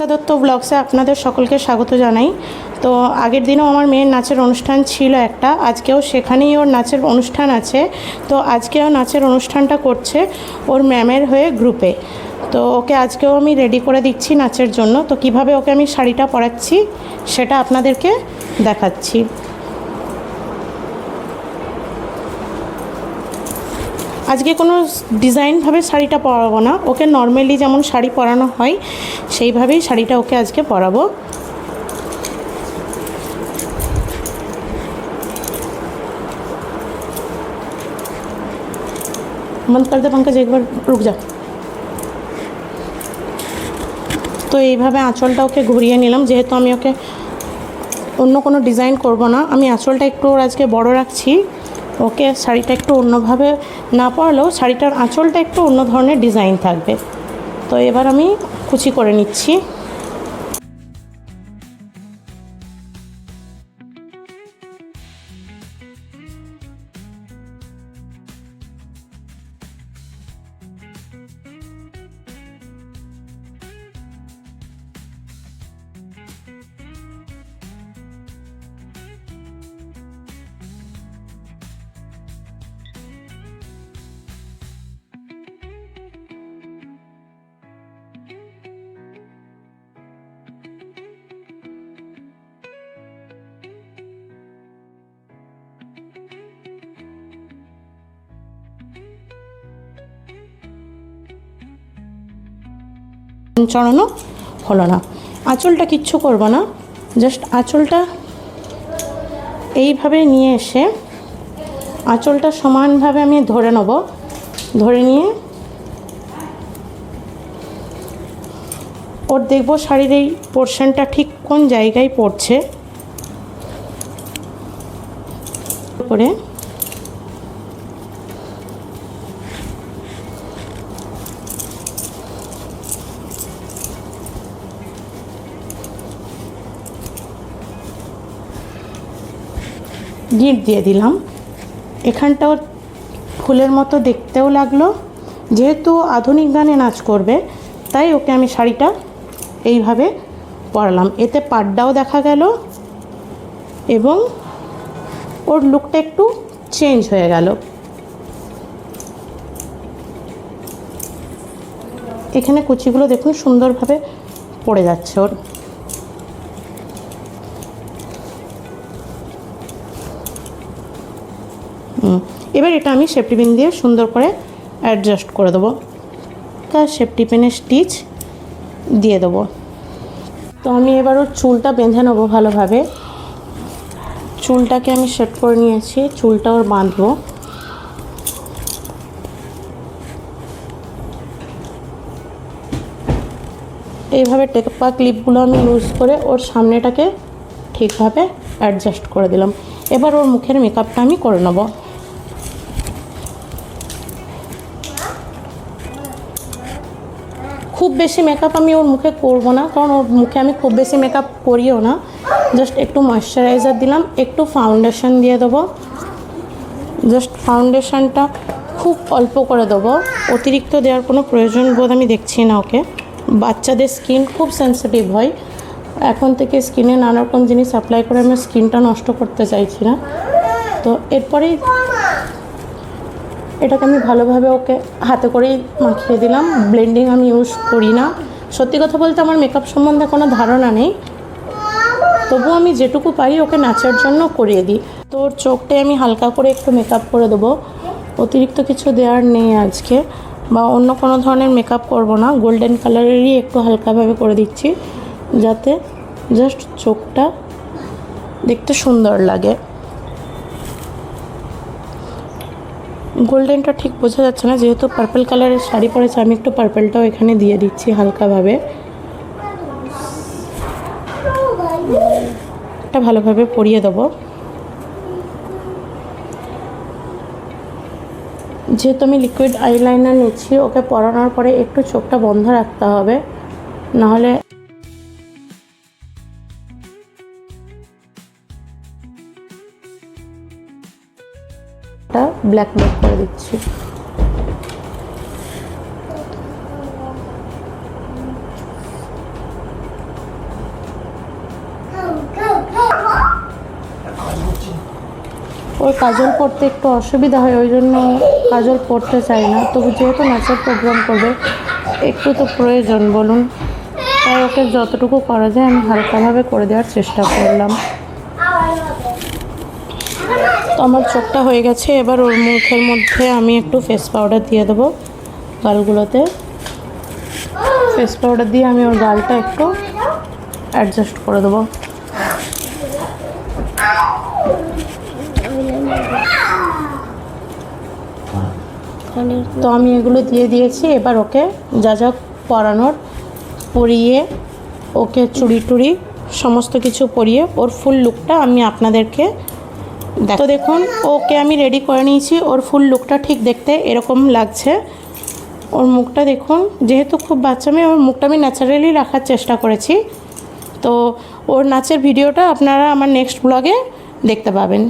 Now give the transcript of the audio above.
ইচ্ছা দত্ত ব্লগসে আপনাদের সকলকে স্বাগত জানাই। তো আগের দিনও আমার মেয়ের নাচের অনুষ্ঠান ছিল একটা, আজকেও সেখানেই ওর নাচের অনুষ্ঠান আছে। তো আজকেও নাচের অনুষ্ঠানটা করছে ওর ম্যামের হয়ে গ্রুপে। তো ওকে আজকেও আমি রেডি করে দিচ্ছি নাচের জন্য। তো কিভাবে ওকে আমি শাড়িটা পরাচ্ছি সেটা আপনাদেরকে দেখাচ্ছি। আজকে কোনো ডিজাইনভাবে শাড়িটা পরাবো না, ওকে নর্মালি যেমন শাড়ি পরানো হয় সেইভাবেই শাড়িটা ওকে আজকে পরাবো। বন্ধ করে দে पंकज, একবার রুক যা। তো এইভাবে আঁচলটা ওকে ঘুরিয়ে নিলাম, যেহেতু আমি ওকে অন্য কোনো ডিজাইন করব না, আমি আঁচলটা একটু ওর আজকে বড় রাখছি। ওকে শাড়িটা একটু অন্যভাবে না পরালেও শাড়িটার আঁচলটা একটু অন্য ধরনের ডিজাইন থাকবে। তো এবার আমি কুচি করে নিচ্ছি। চড়ানো হলো না, আঁচলটা কিচ্ছু করব না, জাস্ট আঁচলটা এইভাবে নিয়ে এসে আঁচলটা সমানভাবে আমি ধরে নেব। ধরে নিয়ে ওর দেখব শাড়ির এই পোর্শনটা ঠিক কোন জায়গায় পড়ছে করে গিট দিয়ে দিলাম। এখানটাও ফুলের মতো দেখতেও লাগলো, যেহেতু আধুনিক গানে নাচ করবে তাই ওকে আমি শাড়িটা এইভাবে পরালাম। এতে পাড়টাও দেখা গেল এবং ওর লুকটা একটু চেঞ্জ হয়ে গেল। এখানে কুচিগুলো দেখুন সুন্দরভাবে পড়ে যাচ্ছে ওর। এবার এটা আমি সেফটি পিন দিয়ে সুন্দর করে অ্যাডজাস্ট করে দেবো। তার সেফটি পিনের স্টিচ দিয়ে দেবো। তো আমি এবার ওর চুলটা বেঁধে নেবো ভালোভাবে। চুলটাকে আমি সেট করে নিয়েছি, চুলটা ওর বাঁধবো। এইভাবে টেপা ক্লিপগুলো আমি ইউজ করে ওর সামনেটাকে ঠিকভাবে অ্যাডজাস্ট করে দিলাম। এবার ওর মুখের মেকআপটা আমি করে নেব। খুব বেশি মেকআপ আমি ওর মুখে করব না, কারণ ওর মুখে আমি খুব বেশি মেকআপ করিও না। জাস্ট একটু ময়শ্চারাইজার দিলাম, একটু ফাউন্ডেশন দিয়ে দেবো। জাস্ট ফাউন্ডেশনটা খুব অল্প করে দেবো, অতিরিক্ত দেওয়ার কোনো প্রয়োজন বোধ আমি দেখছি না ওকে। বাচ্চাদের স্কিন খুব সেন্সিটিভ হয়, এখন থেকে স্কিনে নানা রকম জিনিস অ্যাপ্লাই করে আমি স্কিনটা নষ্ট করতে চাইছি না। তো এরপরেই এটাকে আমি ভালোভাবে ওকে হাতে করেই মাখিয়ে দিলাম। ব্লেন্ডিং আমি ইউজ করি না। সত্যি কথা বলতে আমার মেকআপ সম্বন্ধে কোনো ধারণা নেই, তবুও আমি যেটুকু পারি ওকে নাচের জন্য করিয়ে দিই। তো ওর চোখটায় আমি হালকা করে একটু মেকআপ করে দেবো, অতিরিক্ত কিছু দেওয়ার নেই আজকে, বা অন্য কোনো ধরনের মেকআপ করব না। গোল্ডেন কালারেরই একটু হালকাভাবে করে দিচ্ছি, যাতে জাস্ট চোখটা দেখতে সুন্দর লাগে। গোল্ডেনটা ঠিক বোঝা যাচ্ছে না, যেহেতু পার্পল কালারের শাড়ি পরেছে, আমি একটু পার্পলটাও এখানে দিয়ে দিচ্ছি হালকাভাবে। এটা ভালোভাবে পরিয়ে দেবো। যেহেতু আমি লিকুইড আইলাইনার নিচ্ছি, ওকে পরানোর পরে একটু চোখটা বন্ধ রাখতে হবে, নাহলে ব্ল্যাক ব্ল্যাক করে দিচ্ছি। ওর কাজল পরতে একটু অসুবিধা হয়, ওই জন্য কাজল পরতে চাই না। তবু যেহেতু নাচের প্রোগ্রাম করবে একটু তো প্রয়োজন বলুন, তাই ওকে যতটুকু করা যায় আমি হালকাভাবে করে দেওয়ার চেষ্টা করলাম। তো আমার চোখটা হয়ে গেছে, এবার ওর মুখের মধ্যে আমি একটু ফেস পাউডার দিয়ে দেবো গালগুলোতে। ফেস পাউডার দিয়ে আমি ওর গালটা একটু অ্যাডজাস্ট করে দেবো। তো আমি এগুলো দিয়ে দিয়েছি, এবার ওকে যা যা পরানোর পরিয়ে, ওকে চুড়ি টুড়ি সমস্ত কিছু পরিয়ে ওর ফুল লুকটা আমি আপনাদেরকে তো দেখুন ওকে আমি রেডি করে নিয়েছি। ওর ফুল লুকটা ঠিক দেখতে এরকম লাগছে। ওর মুখটা দেখুন, যেহেতু খুব বাচ্চা মেয়ে, ওর মুখটা আমি ন্যাচারালি রাখার চেষ্টা করেছি। তো ওর নাচের ভিডিওটা আপনারা আমার নেক্সট ব্লগে দেখতে পাবেন।